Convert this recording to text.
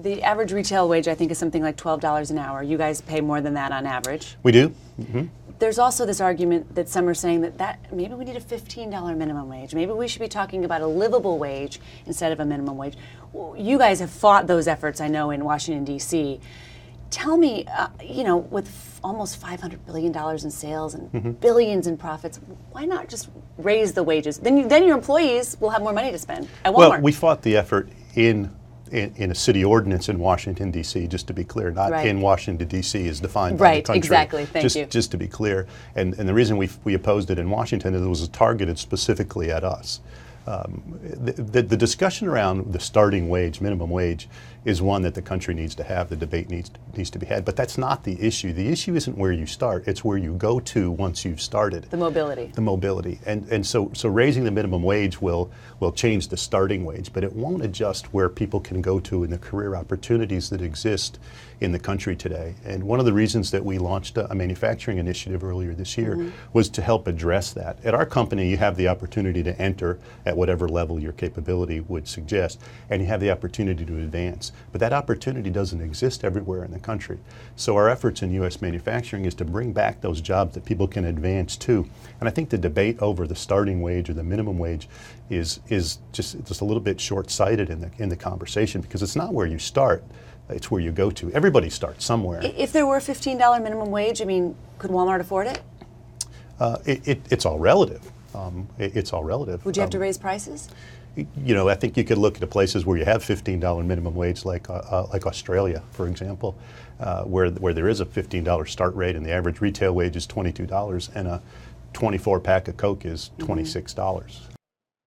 The average retail wage, I think, is something like $12 an hour. You guys pay more than that on average. We do. Mm-hmm. There's also this argument that some are saying that maybe we need a $15 minimum wage. Maybe we should be talking about a livable wage instead of a minimum wage. You guys have fought those efforts, I know, in Washington, D.C. Tell me, with almost $500 billion in sales and billions in profits, why not just raise the wages? Then your employees will have more money to spend at Walmart. Well, we fought the effort in a city ordinance in Washington, D.C., just to be clear, not in Washington, D.C. as defined by the country. Right, exactly, thank you. Just to be clear. And the reason we opposed it in Washington is it was targeted specifically at us. The discussion around the starting wage, minimum wage, is one that the country needs to have. The debate needs to be had. But that's not the issue. The issue isn't where you start. It's where you go to once you've started. The mobility. The mobility. And so raising the minimum wage will change the starting wage, but it won't adjust where people can go to in the career opportunities that exist in the country today. And one of the reasons that we launched a manufacturing initiative earlier this year was to help address that. At our company, you have the opportunity to enter at whatever level your capability would suggest, and you have the opportunity to advance. But that opportunity doesn't exist everywhere in the country. So our efforts in U.S. manufacturing is to bring back those jobs that people can advance to. And I think the debate over the starting wage or the minimum wage is just a little bit short-sighted in the conversation, because it's not where you start. It's where you go to. Everybody starts somewhere. If there were a $15 minimum wage, I mean, could Walmart afford it? It's all relative. It's all relative. Would you have to raise prices? I think you could look at the places where you have $15 minimum wage, like Australia, for example, where there is a $15 start rate and the average retail wage is $22 and a 24 pack of Coke is $26.